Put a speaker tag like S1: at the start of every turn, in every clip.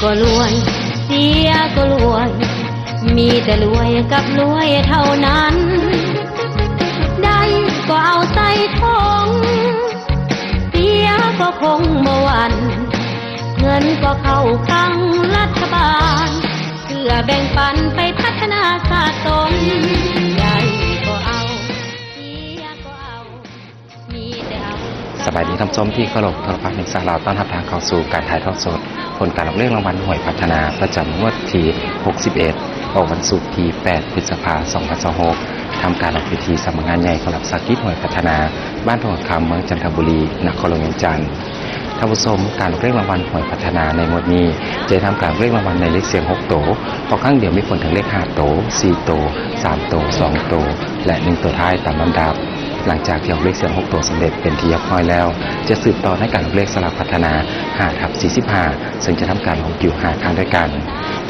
S1: ก็รวยเสียก็รวยมีแต่รวยกับรวยเท่านั้นได้ก็เอาใส่ท้องเสียก็คงบ่หวั่นเงินก็เข้าข้างรัฐบาลเพื่อแบ่งปันไปพัฒนาชาติตนได้ก็เอาเสียก็เอามีแต่เอา
S2: สบายดีท่านผู้ชมที่เคารพโทรทัศน์แห่งชาติลาวต้อนรับทางเข้าสู่การถ่ายทอดสดผลการออกเลขรางวัลหน่วยพัฒนาประจำงวดที่ 61 ออกวันศุกร์ที่ 8 พฤษภาคม 2026 ทำการออกพิธีสำนักงานใหญ่ของหลักสากิจหน่วยพัฒนาบ้านทองคำเมืองจันทบุรีนครหลวงเวียงจันทร์ท่านผู้ชมการออกเลขรางวัลหน่วยพัฒนาในงวดนี้จะทำการเลขรางวัลในเลขเสียง6โตพอครั้งเดียวมีผลถึงเลข5โต4โต3โต2โตและ1ตัวท้ายตามลำดับหลังจากที่ออกเลขเสียง6ตัวสำเร็จเป็นที่เรียบร้อยแล้วจะสืบต่อในการออกเลขสลับพัฒนา5/45ซึ่งจะทำการออกอยู่5ครั้งด้วยกัน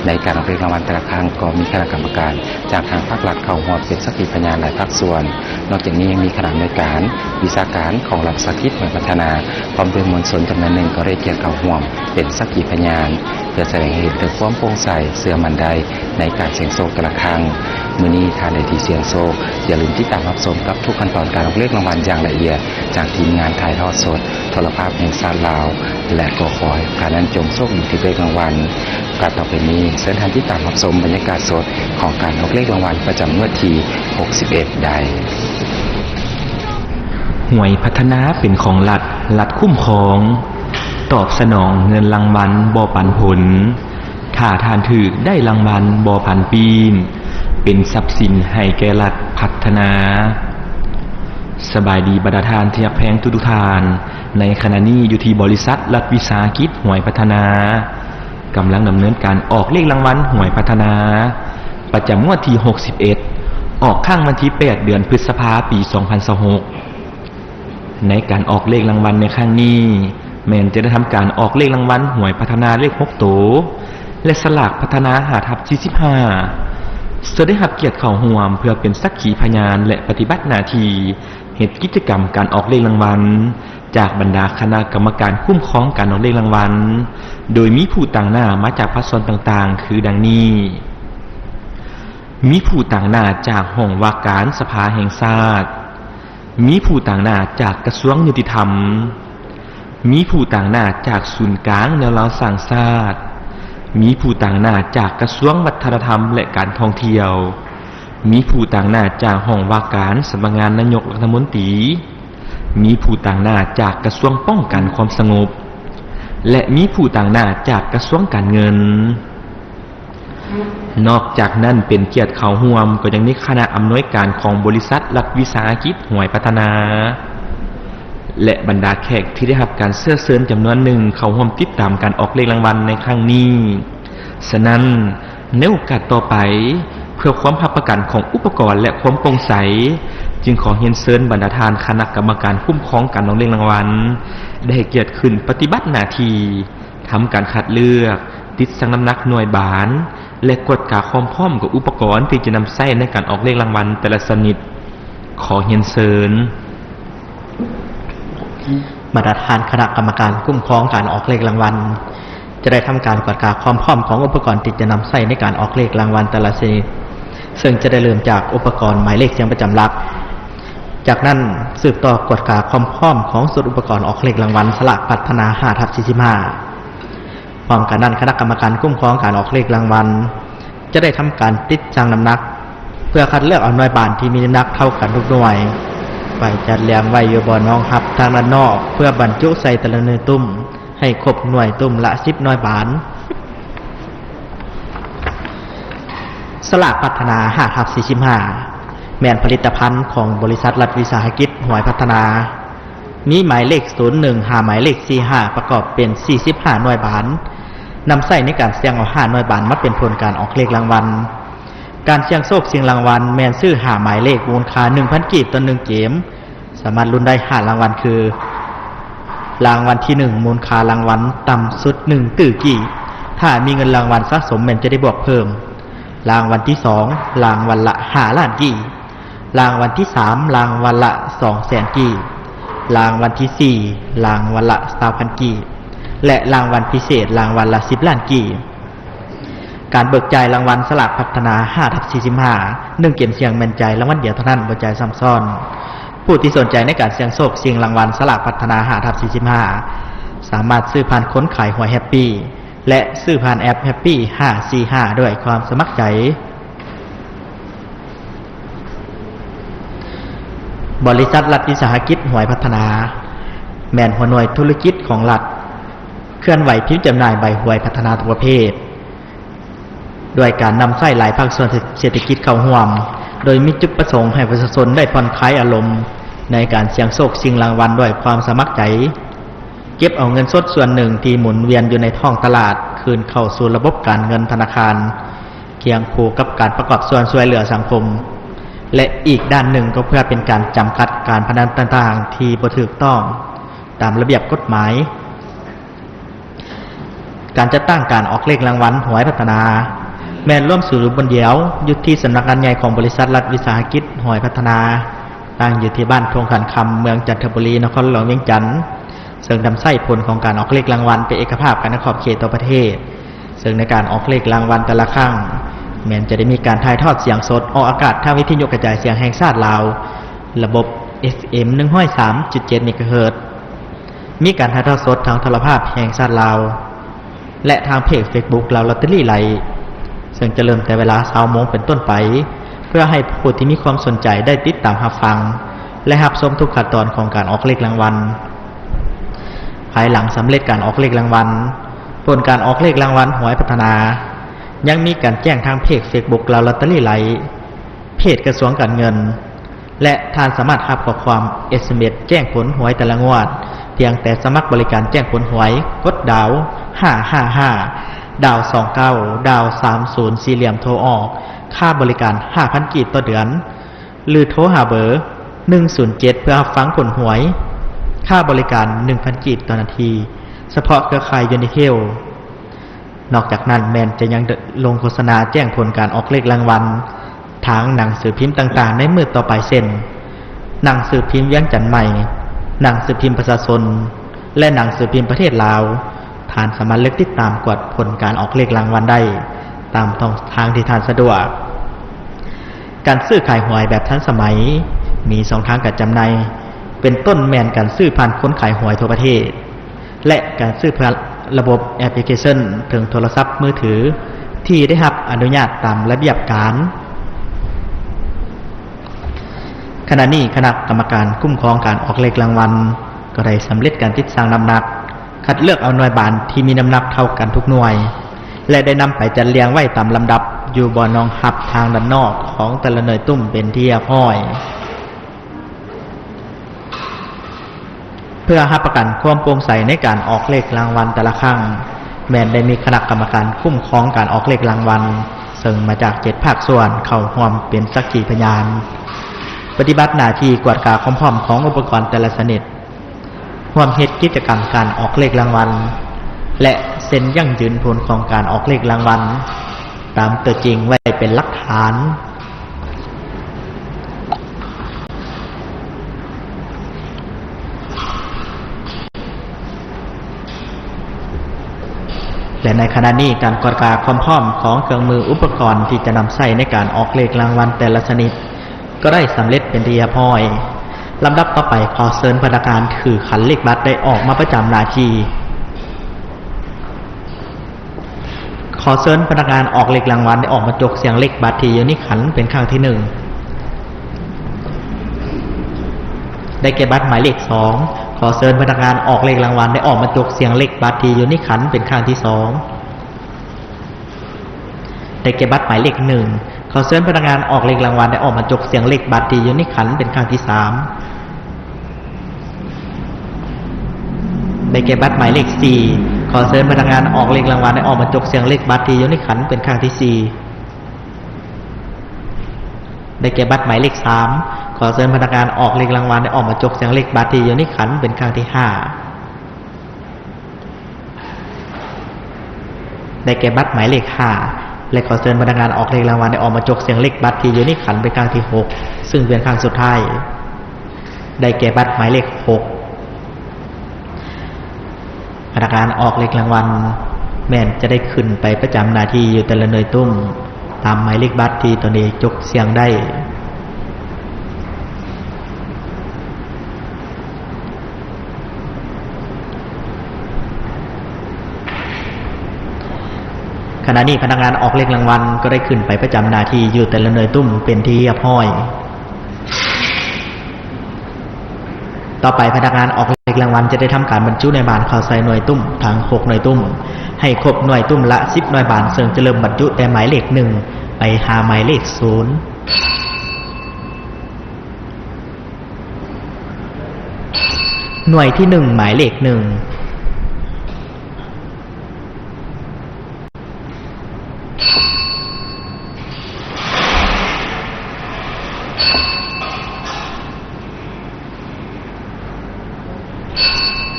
S2: ในการออกเลขรางวัลแต่ละครั้งก็มีคณะกรรมการจากทางภาครัฐเข้าร่วมเป็นสักขีพยานหลายภาคส่วนนอกจากนี้ยังมีคณะในการวิชาการของหลักสากิจหน่วยพัฒนาพร้อมด้วยมวลชนจำนวนหนึ่งก็ได้เกี่ยวเข้าร่วมเป็นสักขีพยานเพื่อแสดงให้เห็นถึงความโปร่งใสเสื่อมั่นใดในการเสี่ยงโชคแต่ละครั้งมื้อนี้ทานในที่เสี่ยงโชคอย่าลืมติดตามรับชมกับทุกขั้นตอนการออกเลขรางวัลอย่างละเอียดจากทีมงานถ่ายทอดสดโทรภาพแห่งชาติลาวและก็ขอให้การนั้นจงโชคดีที่เลขรางวัลการต่อไปนี้เชิญท่านที่ตามรับชมบรรยากาศสดของการออกเลขรางวัลประจำงวดที่ 61 ได้
S3: หน่วยพัฒนาเป็นของรัฐคุ้มครองตอบสนองเงินรางวัลบ่ปันผลถ้าทานถือได้รางวัลบ่พันปีนเป็นทรัพย์สินให้แก่รัฐพัฒนาสบายดีบรรดาทานที่รักแพงทุกทานในขณะนี้อยู่ที่บริษัทรัฐวิสาหกิจหน่วยพัฒนากำลังดำเนินการออกเลขรางวัลหน่วยพัฒนาประจำงวดที่ 61 ออกข้างวันที่ 8 เดือนพฤษภาคม ปี 2026 ในการออกเลขรางวัลในครั้งนี้แม้นจะได้ทำการออกเลขรางวัลหน่วยพัฒนาเลข6โตและสลากพัฒนา5/45จะได้รับเกียรติเข้าร่วมเพื่อเป็นสักขีพยานและปฏิบัติหน้าที่เหตุกิจกรรมการออกเลขรางวัลจากบรรดาคณะกรรมการคุ้มครองการออกเลขรางวัลโดยมีผู้ต่างหน้ามาจากภาคส่วนต่างๆคือดังนี้มีผู้ต่างหน้าจากห้องว่าการสภาแห่งชาติมีผู้ต่างหน้าจากกระทรวงยุติธรรมมีผู้ต่างหน้าจากศูนย์กลางแนวเราสร้างชาติมีผู้ต่างหน้าจากกระทรวงวัฒนธรรมและการท่องเที่ยวมีผู้ต่างหน้าจากห้องว่าการสำนักงานนายกรัฐมนตรีมีผู้ต่างหน้าจากกระทรวงป้องกันความสงบและมีผู้ต่างหน้าจากกระทรวงการเงินนอกจากนั้นเป็นเกียรติเข้าร่วมก็ยังมีคณะอำนวยการของบริษัทรัฐวิสาหกิจหน่วยพัฒนาและบรรดาแขกที่ได้รับการเชิญจำนวนหนึ่งเข้าร่วมติดตามการออกเลขรางวัลในครั้งนี้ฉะนั้นในโอกาสต่อไปเพื่อความรับประกันของอุปกรณ์และความโปร่งใสจึงขอเรียนเชิญบรรดาทานคณะกรรมการคุ้มครองการออกเลขรางวัลได้ให้เกียรติขึ้นปฏิบัติหน้าที่ทำการคัดเลือกติดชั่งน้ำหนักหน่วยบานและกดกาความพร้อมกับอุปกรณ์ที่จะนำใช้ในการออกเลขรางวัลแต่ละชนิดขอเรียนเชิญ
S4: บรรดาทานคณะกรรมการคุ้มครองการออกเลขรางวัลจะได้ทำการกวดกาความพร้อมของอุปกรณ์ที่จะนำใช้ในการออกเลขรางวัลแต่ละชนิดซึ่งจะได้เริ่มจากอุปกรณ์หมายเลขเสียงประจำหลักจากนั้นสืบต่อกวดกาความพร้อมของส่วนอุปกรณ์ออกเลขรางวัลสลากพัฒนา5/45พร้อมกันนั้นคณะกรรมการคุ้มครองการออกเลขรางวัลจะได้ทำการติดชั่งน้ำหนักเพื่อคัดเลือกเอาหน่วยบานที่มีน้ำหนักเท่ากันทุกหน่วยไปจัดเรียงไว้อยู่บนน้องฮับทางด้านนอกเพื่อบรรจุใส่แต่ละหน่วยตุ้มให้ครบหน่วยตุ้มละ10หน่วยบานสลากพัฒนา5/45แม่นผลิตภัณฑ์ของบริษัทรัฐวิสาหกิจหน่วยพัฒนามีหมายเลข01หาหมายเลข45ประกอบเป็น45หน่วยบานนำใส่ในการเสี่ยงเอา5หน่วยบานมาเป็นผลการออกเลขรางวัลการเสี่ยงโชคเสี่ยงรางวัลแมนซื้อหาหมายเลขมูลค่า 1,000 กีบต่อ1เกมสามารถลุ้นได้5รางวัลคือรางวัลที่1มูลค่ารางวัลต่ำสุด1ตื้อกีบถ้ามีเงินรางวัลสะสมแม่นจะได้บวกเพิ่มรางวัลที่2รางวัลละ5ล้านกีบรางวัลที่3รางวัลละ200,000 กีบรางวัลที่4รางวัลละ20,000 กีบ และรางวัลพิเศษรางวัลละ10 ล้านกีบการเบิกจ่ายรางวัลสลากพัฒนา5/45 1 เกมเสียงแม่นใจรางวัลเดียวเท่านั้นบ่จ่ายซ้ำซ้อนผู้ที่สนใจในการเสี่ยงโชคชิงรางวัลสลากพัฒนา5/45 สามารถซื้อผ่านค้นขายหวยแฮปปี้และซื้อผ่านแอปแฮปปี้545ด้วยความสมัครใจบริษัทรัฐวิสาหกิจหวยพัฒนาแม่นหัวหน่วยธุรกิจของรัฐเคลื่อนไหวพิมพ์จำหน่ายใบหวยพัฒนาทุกประเภทด้วยการนำใช้หลายภาคส่วนเศรษฐกิจเข้าร่วมโดยมีจุดประสงค์ให้ประชาชนได้ผ่อนคลายอารมณ์ในการเสี่ยงโชคชิงรางวัลด้วยความสมัครใจเก็บเอาเงินสดส่วนหนึ่งที่หมุนเวียนอยู่ในท้องตลาดคืนเข้าสู่ระบบการเงินธนาคารเคียงคู่กับการประกอบส่วนช่วยเหลือสังคมและอีกด้านหนึ่งก็เพื่อเป็นการจำกัดการพนันต่างๆที่บ่ถูกต้องตามระเบียบกฎหมายการจัดตั้งการออกเลขรางวัลหวยพัฒนาแม่นร่วมสู่บนเดียวอยู่ที่สำนักงานใหญ่ของบริษัทรัฐวิสาหกิจหวยพัฒนาตั้งอยู่ที่บ้านทงขันคำเมืองจันทบุรีนครหลวงเวียงจันทร์ซึ่งนำไส้ผลของการออกเลขรางวัลเป็นเอกภาพกันในขอบเขตต่อประเทศซึ่งในการออกเลขรางวัลแต่ละครั้งแม้นจะได้มีการถ่ายทอดเสียงสดออกอากาศทางวิทยุกระจายเสียงแห่งชาติลาวระบบ FM 103.7 เมกะเฮิรตซ์มีการถ่ายทอดสดทางโทรภาพแห่งชาติลาวและทางเพจ Facebook ลาวลอตเตอรี่ไลท์ซึ่งจะเริ่มแต่เวลา 20:00 นเป็นต้นไปเพื่อให้ผู้ที่มีความสนใจได้ติดตามรับฟังและรับชมทุกขั้นตอนของการออกเลขรางวัลภายหลังสำเร็จการออกเลขรางวัลผลการออกเลขรางวัลหวยพัฒนายังมีการแจ้งทางเพจ Facebook ลาวลอตเตอรี่ไลท์เพจกระทรวงการเงินและท่านสามารถรับข้อความ SMS แจ้งผลหวยแต่ละงวดเพียงแต่สมัครบริการแจ้งผลหวยกดดาว555ดาว29ดาว30สี่เหลี่ยมโทรออกค่าบริการ 5,000 กีบต่อเดือนหรือโทรหาเบอร์107เพื่อรับฟังผลหวยค่าบริการ 1,000 กีบต่อนาทีเฉพาะเครือข่ายยูนิเทลนอกจากนั้นแมนจะยังลงโฆษณาแจ้งผลการออกเลขรางวัลทางหนังสือพิมพ์ต่างๆในมือต่อไปเช่นหนังสือพิมพ์เวียงจันทน์ใหม่หนังสือพิมพ์ประชาชนและหนังสือพิมพ์ประเทศลาวท่านสามารถเลือกติดตามกดผลการออกเลขรางวัลได้ตามทางที่ท่านสะดวกการซื้อขายหวยแบบทันสมัยมี2ทางการจำหน่ายเป็นต้นแมนการซื้อผ่านคนขายหวยทั่วประเทศและการซื้อผ่านระบบแอปพลิเคชันถึงโทรศัพท์มือถือที่ได้รับอนุญาตตามระเบียบการขณะนี้คณะกรรมการคุ้มครองการออกเลขรางวัลก็ได้สำเร็จการติดตั้งน้ำหนักคัดเลือกเอาหน่วยบานที่มีน้ำหนักเท่ากันทุกหน่วยและได้นำไปจัดเรียงไว้ตามลำดับอยู่บนรองหับทางด้านนอกของแต่ละหน่วยตุ้มเป็นที่เรียบร้อยเพื่อรับประกันความโปร่งใสในการออกเลขรางวัลแต่ละครั้งแม้นได้มีคณะกรรมการคุ้มครองการออกเลขรางวัลซึ่งมาจาก7ภาคส่วนเข้าร่วมเป็นสักขีพยานปฏิบัติหน้าที่กวดกาความพร้อมของอุปกรณ์แต่ละชนิดร่วมเฮ็ดกิจกรรมการออกเลขรางวัลและเซ็นยั่งยืนผลของการออกเลขรางวัลตามตัวจริงไว้เป็นหลักฐานและในขณะนี้การกวดกาความพร้อมของเครื่องมืออุปกรณ์ที่จะนำใช้ในการออกเลขรางวัลแต่ละชนิดก็ได้สำเร็จเป็นที่เรียบร้อยลำดับต่อไปขอเชิญพนักงานถือขันเลขบัตรได้ออกมาประจำหน้าที่ขอเชิญพนักงานออกเลขรางวัลได้ออกมาจกเสียงเลขบัตรที่อยู่ในขันเป็นครั้งที่1ได้แก่บัตรหมายเลข2ขอเชิญพนักงานออกเลขรางวัลได้ออกมาจกเสียงเลขบัตรที่อยู่ในขันเป็นครั้งที่2ได้แก่บัตรหมายเลข1ขอเชิญพนักงานออกเลขรางวัลได้ออกมาจกเสียงเลขบัตรที่อยู่ในขันเป็นครั้งที่3ได้แก่บัตรหมายเลข4ขอเชิญพนักงานออกเลขรางวัลได้ออกมาจกเสียงเลขบัตรที่อยู่ในขันเป็นครั้งที่4ได้แก่บัตรหมายเลข3ขอเชิญพนักงานออกเลขรางวัลได้ออกมาจกเสียงเลขบัตรที่อยู่ในขันเป็นครั้งที่5ได้แก่บัตรหมายเลข5และขอเชิญพนักงานออกเลขรางวัลได้ออกมาจกเสียงเลขบัตรที่อยู่ในขันเป็นครั้งที่6ซึ่งเป็นครั้งสุดท้ายได้แก่บัตรหมายเลข6 นักงานออกเลขรางวัลแม่นจะได้ขึ้นไปประจำหน้าที่อยู่แต่ละหน่วยตุ้มตามหมายเลขบัตรที่ตนเองจกเสียงได้ขณะนี้พนักงานออกเลขรางวัลก็ได้ขึ้นไปประจำหน้าที่อยู่แต่ละหน่วยตุ้มเป็นที่เรียบร้อยต่อไปพนักงานออกเลขรางวัลจะได้ทำการบรรจุหน่วยบานเข้าใส่หน่วยตุ้มทั้ง6หน่วยตุ้มให้ครบหน่วยตุ้มละ10หน่วยบานซึ่งจะเริ่มบรรจุแต่หมายเลข1ไปหาหมายเลข0หน่วยที่1หมายเลข1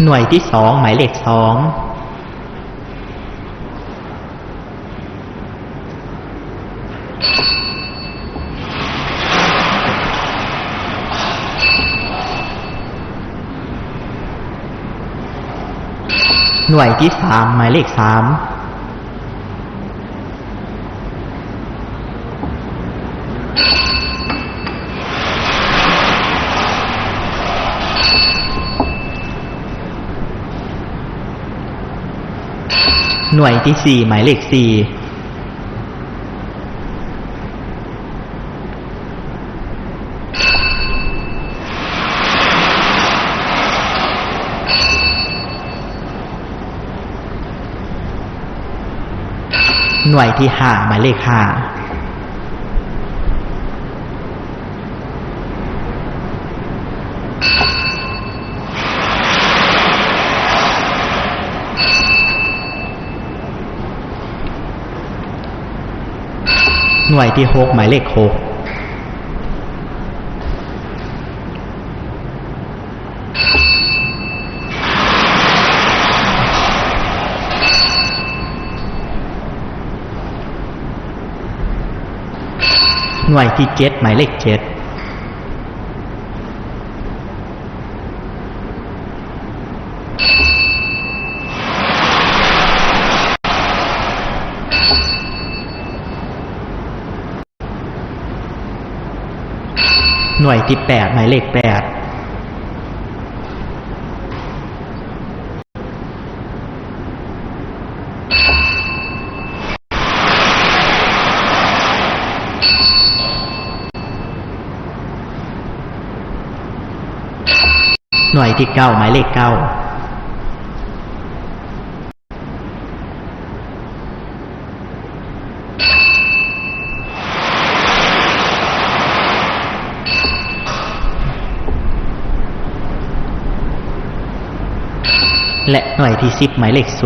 S4: หน่วยที่2หมายเลข2หน่วยที่3หมายเลข3หน่วยที่4หมายเลข4หน่วยที่5หมายเลข5หน่วยที่6หมายเลข6หน่วยที่7หมายเลข7หน่วยที่8หมายเลข8หน่วยที่9หมายเลข9และหน่วยที่10หมายเลข0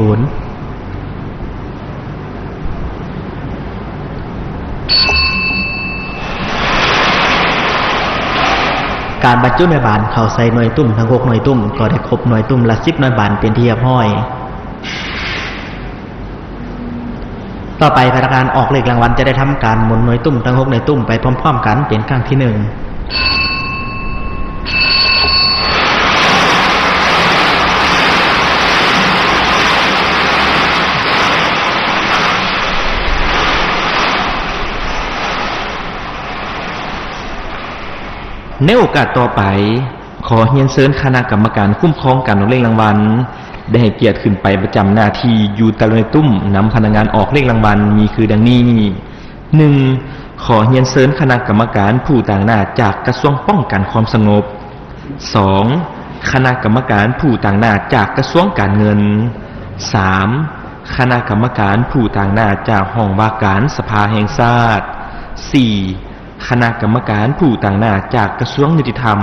S4: การบรรจุหน่วยบานเข้าใส่หน่วยตุ้มทั้ง6หน่วยตุ้มก็ได้ครบหน่วยตุ้มละ10หน่วยบานเป็นที่เรียบร้อยต่อไปพนักงานออกเลขรางวัลจะได้ทำการหมุนหน่วยตุ้มทั้ง6หน่วยตุ้มไปพร้อมๆกันเป็นครั้งที่1
S3: ในโอกาสต่อไปขอเรียนเชิญคณะกรรมการคุ้มครองการออกเลขรางวัลได้ให้เกียรติขึ้นไปประจำหน้าที่อยู่แต่ละหน่วยตุ้มนำพนักงานออกเลขรางวัลมีคือดังนี้ 1. ขอเรียนเชิญคณะกรรมการผู้ต่างหน้าจากกระทรวงป้องกันความสงบ 2. คณะกรรมการผู้ต่างหน้าจากกระทรวงการเงิน 3. คณะกรรมการผู้ต่างหน้าจากห้องว่าการสภาแห่งชาติ 4. คณะกรรมการผู้ต่างหน้าจากกระทรวงยุติธรรม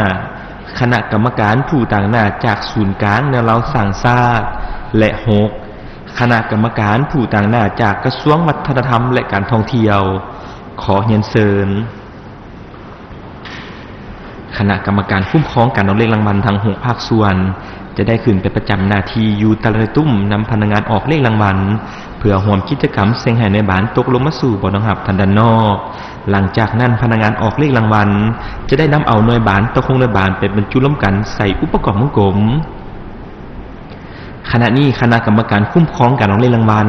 S3: 5. คณะกรรมการผู้ต่างหน้าจากศูนย์กลางแนวเราสร้างชาติและ 6. คณะกรรมการผู้ต่างหน้าจากกระทรวงวัฒนธรรมและการท่องเที่ยวขอเรียนเชิญคณะกรรมการคุ้มครองการออกเลขรางวัลทั้ง6ภาคส่วนจะได้ขึ้นไปประจำหน้าที่อยู่แต่ละตุ้มนำพนักงานออกเลขรางวัลเพื่อร่วมกิจกรรมเสี่ยงให้ในบ้านตกลงมาสู่บ่อน้องหับทันด้านนอกหลังจากนั้นพนักงานออกเลขรางวัลจะได้นำเอาหน่วยบานตกลงหน่วยบานไปบรรจุร่วมกันใส่อุปกรณ์วงกลม ขณะนี้คณะกรรมการคุ้มครองการออกเลขรางวัล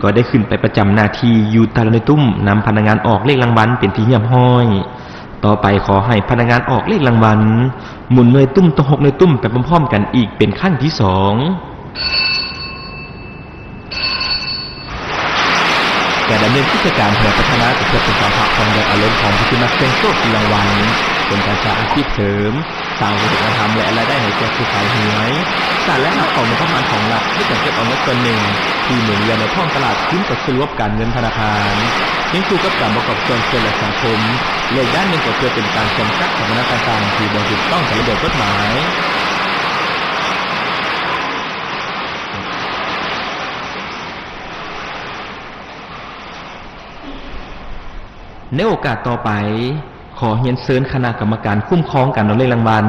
S3: ก็ได้ขึ้นไปประจำหน้าที่อยู่ตลาดในตุ้มนำพนักงานออกเลขรางวัลเป็นที่เรียบร้อย ต่อไปขอให้พนักงานออกเลขรางวัลหมุนหน่วยตุ้มต่อ6หน่วยตุ้มไปพร้อมๆกันอีกเป็นครั้งที่2การดำเนินกิจการเพื่อพัฒนาเพื่อเป็นความภาคภูมิใจอารมณ์ของผู้ที่นักเสี่ยงโชคที่รางวัลเป็นการสร้างอาชีพเสริมสร้างวัฒนธรรมและรายได้ให้แก่ผู้ขายหวยสร้างและหาของในประมาณของรัฐที่จะเก็บเอาเงินส่วนหนึ่งที่หมุนเวียนในท้องตลาดขึ้นกับส่วนรวมการเงินธนาคารยังคู่กับการประกอบส่วนเกินและสังคมและด้านหนึ่งก็เพื่อเป็นการกำจัดสถานการณ์ต่างๆที่บ่ถูกต้องตามระเบียบกฎหมายในโอกาสต่อไปขอเรียนเชิญคณะกรรมการคุ้มครองการออกเลขรางวัล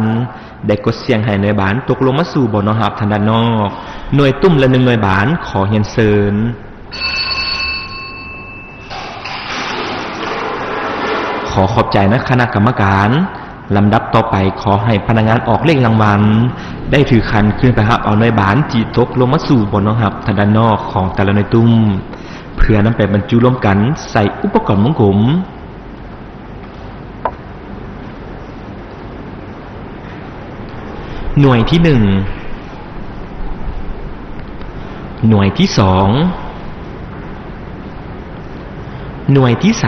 S3: ได้กดเสียงให้หน่วยบานตกลงมาสู่บ่อน้องหับทางด้านนอกหน่วยตุ้มละ1หน่วยบานขอเรียนเชิญขอขอบใจนะคณะกรรมการลำดับต่อไปขอให้พนักงานออกเลขรางวัลได้ถือคันขึ้นไปหับเอาหน่วยบานจีตกลงมาสู่บ่อน้องหับทางด้านนอกของแต่ละหน่วยตุ้มเพื่อนำไปบรรจุร่วมกันใส่อุปกรณ์มงคลหน่วยที่1หน่วยที่2หน่วยที่3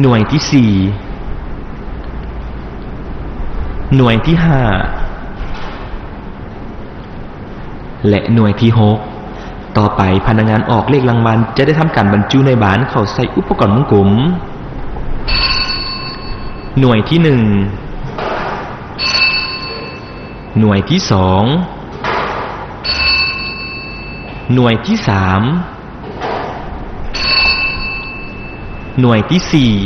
S3: หน่วยที่4หน่วยที่5และหน่วยที่6ต่อไปพนักงานออกเลขรางวัลจะได้ทำการบรรจุในบานเข้าใส่อุปกรณ์มงคลหน่วยที่1หน่วยที่2หน่วยที่3หน่วยที่4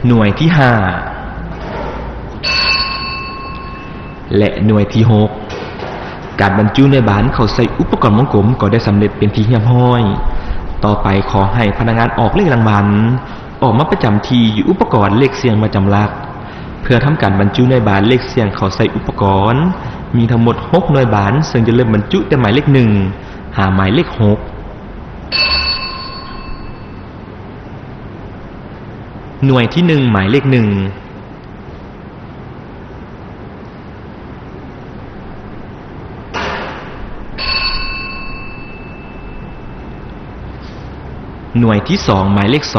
S3: หน่วยที่5และหน่วยที่6การบรรจุในบานเข้าใส่อุปกรณ์มงคลก็ได้สำเร็จเป็นที่เรียบร้อยต่อไปขอให้พนักงานออกเลขรางวัลออกมาประจำที่อยู่อุปกรณ์เลขเสียงประจำหลักเพื่อทำการบรรจุในบานเลขเสียงเข้าใส่อุปกรณ์มีทั้งหมด6หน่วยบานซึ่งจะเริ่มบรรจุแต่หมายเลข1หาหมายเลข6หน่วยที่1หมายเลข1หน่วยที่2หมายเลข2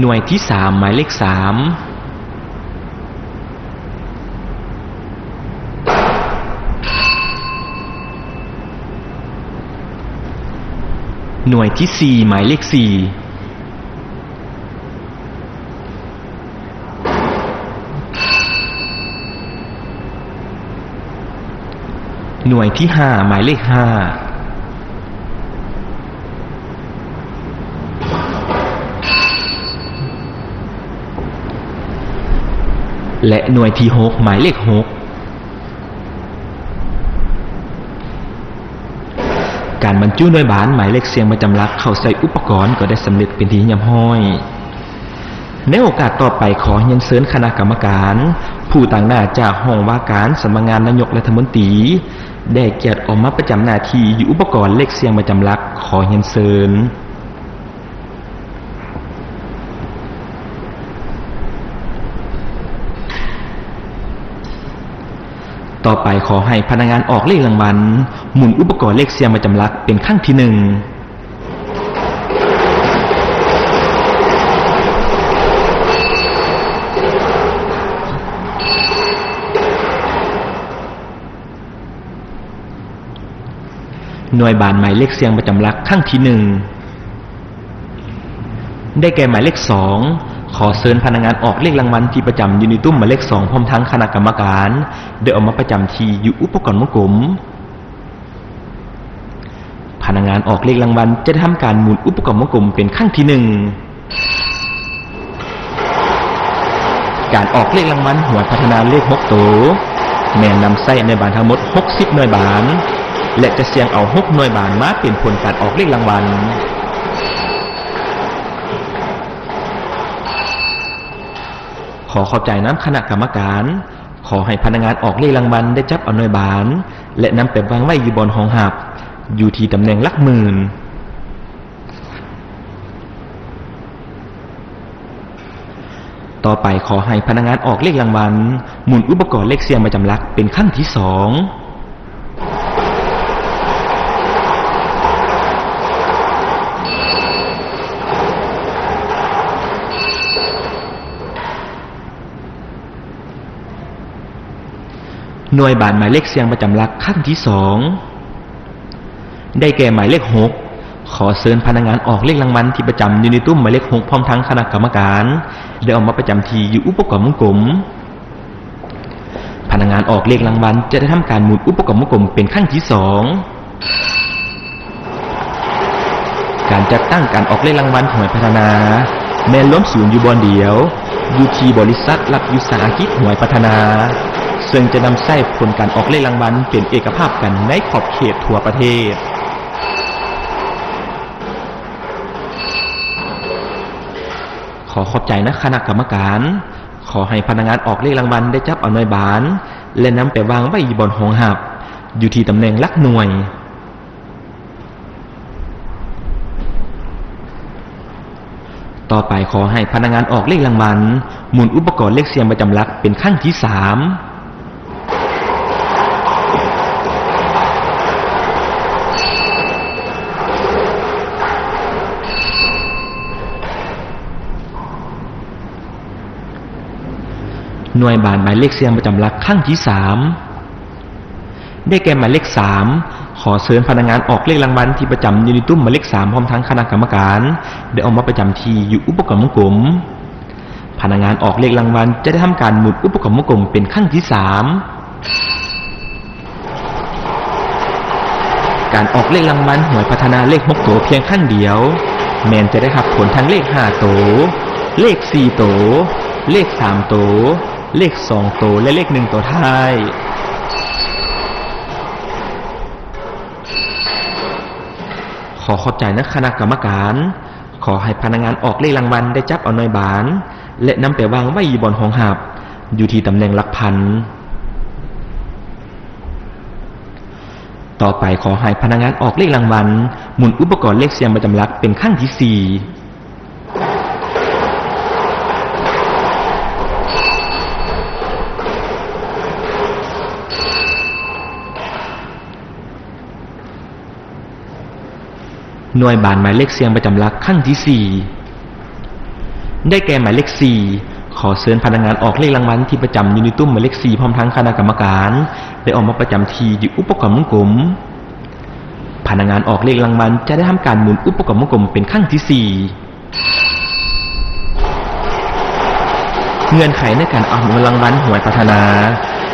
S3: หน่วยที่3หมายเลข3หน่วยที่4หมายเลข4หน่วยที่5หมายเลข5และหน่วยที่6หมายเลข6การบรรจุหน่วยบานหมายเลขเสียงประจำหลักเข้าใส่อุปกรณ์ก็ได้สำเร็จเป็นที่เรียบร้อยในโอกาสต่อไปขอเรียนเชิญคณะกรรมการผู้ต่างหน้าจากห้องว่าการสำนักงานนายกรัฐมนตรีได้เกียรติออกมาประจำหน้าที่อยู่อุปกรณ์เลขเสียงประจำหลักขอเรียนเชิญต่อไปขอให้พนักงานออกเลขรางวัลหมุนอุปกรณ์เลขเสียงประจำหลักเป็นครั้งที่1หน่วยบานหมายเลขเสียงประจำหลักครั้งที่1ได้แก่หมายเลข2ขอเชิญพนักงานออกเลขรางวัลที่ประจำอยู่ในตุ้มหมายเลข2พร้อมทั้งคณะกรรมการได้ออกมาประจำที่อยู่อุปกรณ์มงคลพนักงานออกเลขรางวัลจะได้ทำการหมุนอุปกรณ์มงคลเป็นครั้งที่1การออกเลขรางวัลหวยพัฒนาเลข6ตัวแม่นนำใส่ในบานทั้งหมด60หน่วยบาน และจะเสี่ยงเอา6หน่วยบานมาเป็นผลการออกเลขรางวัลขอเข้าใจน้ำคณะกรรมการขอให้พนักงานออกเลขรางวัลได้จับเอาหน่วยบานและนำไปวางไว้อยู่บนห้องหับอยู่ที่ตำแหน่งหลักหมื่นต่อไปขอให้พนักงานออกเลขรางวัลหมุนอุปกรณ์เลขเสียงประจำหลักเป็นขั้นที่2หน่วยบานหมายเลขเสียงประจำหลักขั้นที่2ได้แก่หมายเลข6ขอเชิญพนักงานออกเลขรางวัลที่ประจำอยู่ในตุ้มหมายเลข6พร้อมทั้งคณะกรรมการได้ออกมาประจำที่อยู่อุปกรณ์วงกลมพนักงานออกเลขรางวัลจะได้ทำการหมุนอุปกรณ์วงกลมเป็นขั้นที่2การจัดตั้งการออกเลขรางวัลหวยพัฒนาแม้ล้มศูนย์อยู่บอนเดียวอยู่ที่บริษัทรัฐวิสาหกิจหวยพัฒนาซึ่งจะนำใช้ผลการออกเลขรางวัลเป็นเอกภาพกันในขอบเขตทั่วประเทศขอขอบใจนะคณะกรรมการขอให้พนักงานออกเลขรางวัลได้จับเอาหน่วยบานและนำไปวางไว้บนห้องหับอยู่ที่ตำแหน่งหลักหน่วยต่อไปขอให้พนักงานออกเลขรางวัลหมุนอุปกรณ์เลขเสียงประจำหลักเป็นขั้นที่3หน่วยบานหมายเลขเสียงประจำหลักขั้นที่3ได้แก่หมายเลข3ขอเชิญพนักงานออกเลขรางวัลที่ประจำอยู่ในตุ้มหมายเลข3พร้อมทั้งคณะกรรมการได้ออกมาประจำที่อยู่อุปกรณ์วงกลมพนักงานออกเลขรางวัลจะได้ทำการหมุนอุปกรณ์วงกลมเป็นขั้นที่3การออกเลขรางวัลหวยพัฒนาเลข6ตัวเพียงขั้นเดียวแมนจะได้รับผลทั้งเลข5ตัวเลข4ตัวเลข3ตัวเลข2ตัวและเลข1ตัวท้ายขอขอบใจนะคณะกรรมการขอให้พนักงานออกเลขรางวัลได้จับเอาหน่วยบานและนำไปวางไว้บนห้องหับอยู่ที่ตำแหน่งหลักพันต่อไปขอให้พนักงานออกเลขรางวัลหมุนอุปกรณ์เลขเสียงประจำหลักเป็นขั้นที่4หน่วยบานหมายเลขเสียงประจำหลักขั้นที่4ได้แก่หมายเลข4ขอเชิญพนักงานออกเลขรางวัลที่ประจำอยู่ในตุ้มหมายเลข4พร้อมทั้งคณะกรรมการได้ออกมาประจำที่อยู่อุปกรณ์วงกลมพนักงานออกเลขรางวัลจะได้ทำการหมุนอุปกรณ์วงกลมเป็นขั้นที่4เงื่อนไขในการออกเงินรางวัลหวยพัฒนา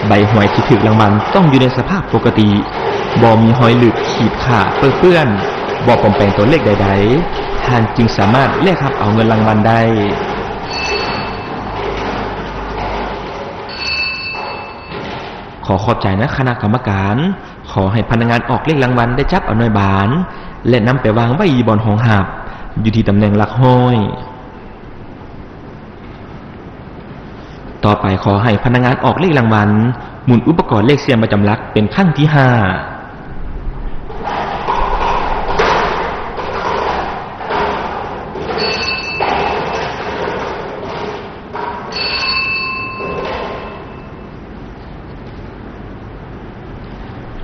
S3: ใบหวยที่ถูกรางวัลต้องอยู่ในสภาพปกติบ่มีหอยหลุดขีดขาดเปื้อนบ่ปลอมแปลงตัวเลขใดๆท่านจึงสามารถเรียกรับเอาเงินรางวัลได้ขอขอบใจนะคณะกรรมการขอให้พนักงานออกเลขรางวัลได้จับเอาหน่วยบานและนำไปวางไว้บนห้องหับอยู่ที่ตำแหน่งหลักห้อยต่อไปขอให้พนักงานออกเลขรางวัลหมุนอุปกรณ์เลขเสียงประจำหลักเป็นขั้นที่5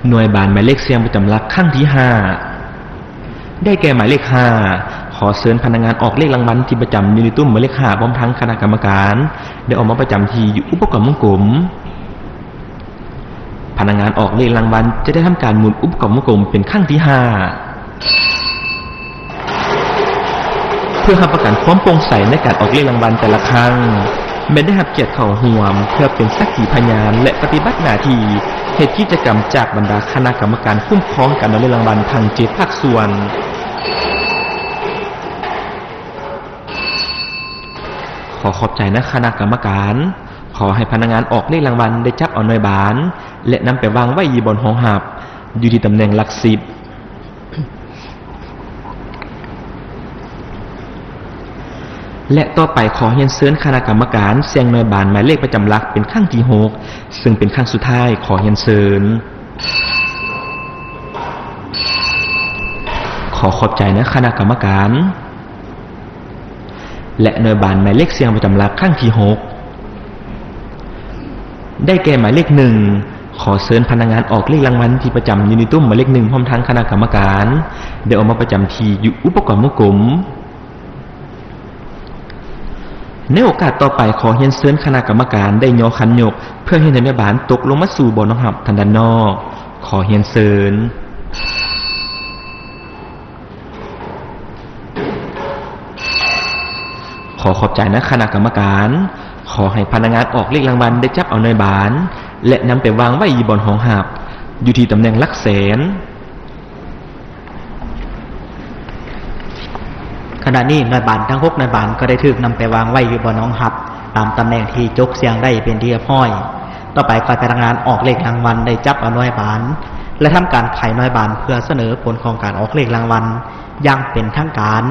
S3: หน่วยบานหมายเลขเสียงประจำหลักขั้นที่5ได้แก่หมายเลข5ขอเชิญพนักงานออกเลขรางวัลที่ประจำอยู่ในตุ้มหมายเลข5พร้อมทั้งคณะกรรมการได้ออกมาประจำที่อยู่อุปกรณ์วงกลมพนักงานออกเลขรางวัลจะได้ทำการหมุนอุปกรณ์วงกลมเป็นขั้นที่5เพื่อให้ประกันความโปร่งใสในการออกเลขรางวัลแต่ละครั้งไม่ได้รับเกียรติเข้าร่วมเพื่อเป็นสักขีพยานและปฏิบัติหน้าที่เหตุกิจกรรมจากบรรดาคณะกรรมการคุ้มครองการออกเลขรางวัลทาง7ภาคส่วนขอขอบใจนะคณะกรรมการขอให้พนักงานออกเลขรางวัลได้จับเอาหน่วยบานและนำไปวางไว้บนห้องหับ อยู่ที่ตำแหน่งหลัก10และต่อไปขอเรียนเชิญคณะกรรมการเสียงหน่วยบานหมายเลขประจำหลักเป็นครั้งที่6ซึ่งเป็นครั้งสุดท้ายขอเรียนเชิญขอขอบใจนะคณะกรรมการและหน่วยบานหมายเลขเสียงประจำหลักครั้งที่6ได้แก่หมายเลข1ขอเชิญพนักงานออกเลขรางวัลที่ประจำยูนิตุ้มหมายเลข1พร้อมทั้งคณะกรรมการได้ออกมาประจำที่อยู่อุปกรณ์วงกลมในโอกาสต่อไปขอเรียนเชิญคณะกรรมการได้ย่อขันยกเพื่อให้หน่วยบานตกลงมาสู่บ่อน้ำหับทางด้านนอกขอเรียนเชิญขอขอบใจนะคณะกรรมการขอให้พนักงานออกเลขรางวัลได้จับเอาหน่วยบานและนำไปวางไว้บนห้องหับอยู่ที่ตำแหน่งหลักแสน
S4: ขณะนี้หน่วยบานทั้ง6หน่วยบานก็ได้ถูกนำไปวางไว้อยู่บนห้องหับตามตำแหน่งที่จกเสียงได้เป็นที่เรียบร้อยต่อไปฝ่ายพนักงานออกเลขรางวัลได้จับเอาหน่วยบานและทำการไขหน่วยบานเพื่อเสนอผลของการออกเลขรางวัลอย่างเป็นทางการ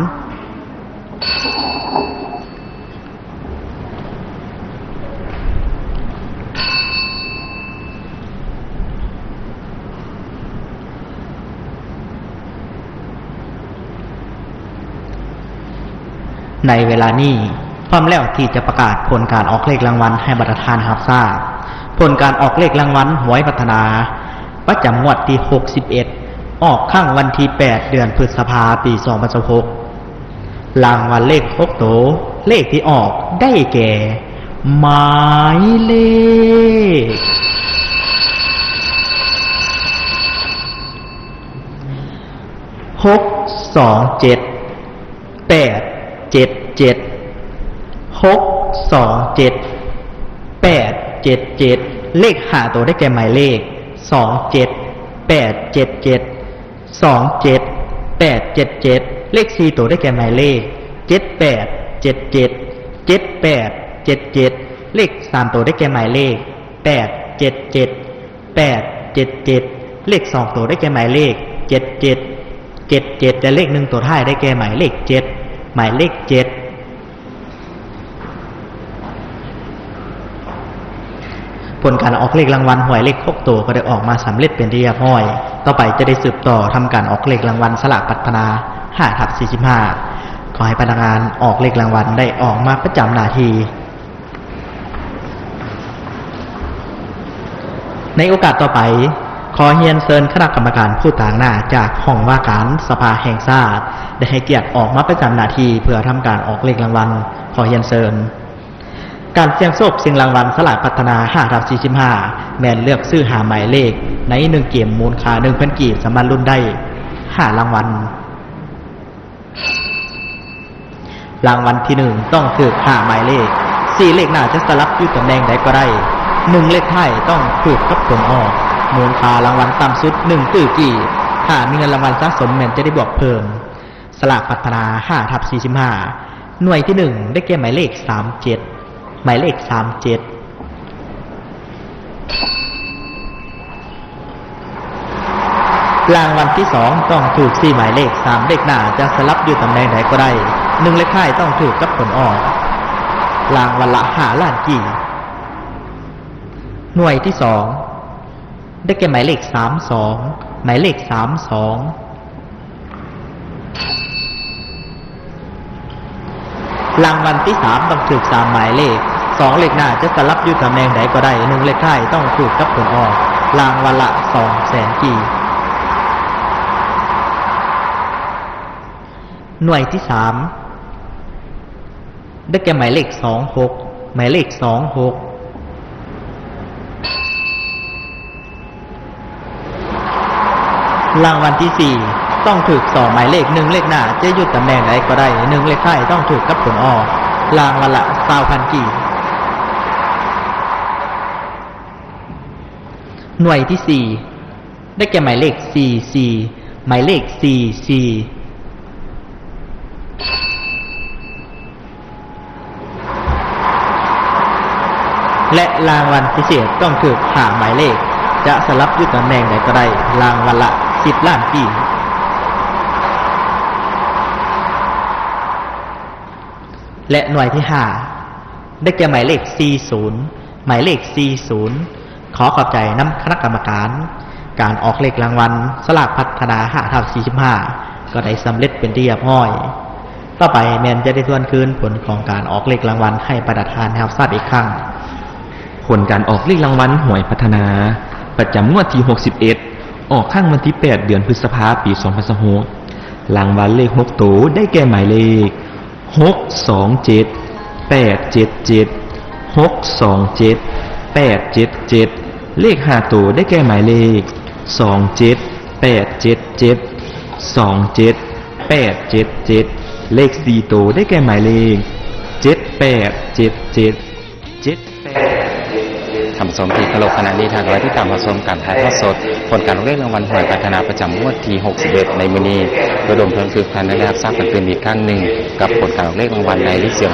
S4: ในเวลานี้พร้อมแล้วที่จะประกาศผลการออกเลขรางวัลให้บรรดาทานรับทราบผลการออกเลขรางวัลหวยพัฒนาประจำงวดที่61ออกข้างวันที่8เดือนพฤษภาคมปี2016รางวัลเลข6โตวเลขที่ออกได้แก่หมายเลข627เลข5ตัวได้แก่หมายเลข27877เลข4ตัวได้แก่หมายเลข7877เลข3ตัวได้แก่หมายเลข877เลข2ตัวได้แก่หมายเลข77และเลข1ตัวท้ายได้แก่หมายเลข7หมายเลข7ผลการออกเลขรางวัลหวยเลข6ตัวก็ได้ออกมาสำเร็จเป็นที่เรียบร้อยต่อไปจะได้สืบต่อทำการออกเลขรางวัลสลากพัฒนา5/45ขอให้พนักงานออกเลขรางวัลได้ออกมาประจำหน้าที่ในโอกาสต่อไปขอเรียนเชิญคณะกรรมการผู้ต่างหน้าจากห้องว่าการสภาแห่งชาติได้ให้เกียรติออกมาประจำหน้าที่เพื่อทำการออกเลขรางวัลขอเรียนเชิญการเสี่ยงโชคชิงรางวัลสลากพัฒนา5/45แม่นเลือกซื้อหาหมายเลขใน1เกมมูลค่า 1,000 กีบสามารถลุ้นได้5รางวัลรางวัลที่1ต้องถูก5หมายเลข4เลขหน้าจะสลับอยู่ตำแหน่งใดก็ได้1เลขท้ายต้องถูกกับผลออกมูลค่ารางวัลต่ำสุด1ตื้อกีบถ้ามีเงินรางวัลสะสมแม่นจะได้บวกเพิ่มสลากพัฒนา5/45หน่วยที่1ได้แก่หมายเลข37หมายเลข37รางวัลที่2ต้องถูก4หมายเลข3เลขหน้าจะสลับอยู่ตำแหน่งใดก็ได้1เลขท้ายต้องถูกกับผลออกรางวัลละ5ล้านกีบหน่วยที่2ได้แก่หมายเลข32หมายเลข32รางวัลที่3ต้องถูก3หมายเลข2เลขหน้าจะสลับอยู่ตำแหน่งใดก็ได้1เลขท้ายต้องถูกกับผลออกรางวัลละ 200,000 กีบหน่วยที่3ได้แก่หมายเลข26หมายเลข26รางวัลที่4ต้องถูก2หมายเลข1เลขหน้าจะอยู่ตำแหน่งใดก็ได้1เลขท้ายต้องถูกกับผลออกรางวัลละ 20,000 กีบหน่วยที่4ได้แก่หมายเลข44หมายเลข44และรางวัลพิเศษต้องถูก5หมายเลข จะสลับอยู่ตำแหน่งใดก็ได้รางวัลละ10 ล้านกีบและหน่วยที่5ได้แก่หมายเลข40หมายเลข40ขอขอบใจน้ำคณะกรรมการการออกเลขรางวัลสลากพัฒนา5/45ก็ได้สำเร็จเป็นที่เรียบร้อยต่อไปแมนจะได้ทวนคืนผลของการออกเลขรางวัลให้ประธานแฮวทราบอีกครั้ง
S3: ผลการออกเลขรางวัลหวยพัฒนาประจำงวดที่61ออกข้างวันที่8เดือนพฤษภาคมปี2026รางวัลเลข6ตัวได้แก่หมายเลข627 877 627 877เลข5ตัวได้แก่หมายเลข27 877 27 877เลข4ตัวได้แก่หมายเลข7877 78
S2: ท่านผู้ชมที่เคารพขณะนี้ทางไว้ที่ตามรับชมการถ่ายทอดสดผลการออกเลขรางวัลหวยพัฒนาประจำงวดที่61ในมื้อนี้ระดมเพลิงคือพันได้รับทราบกันเป็นอีกครั้งหนึ่งกับผลการออกเลขรางวัลในลิเซีย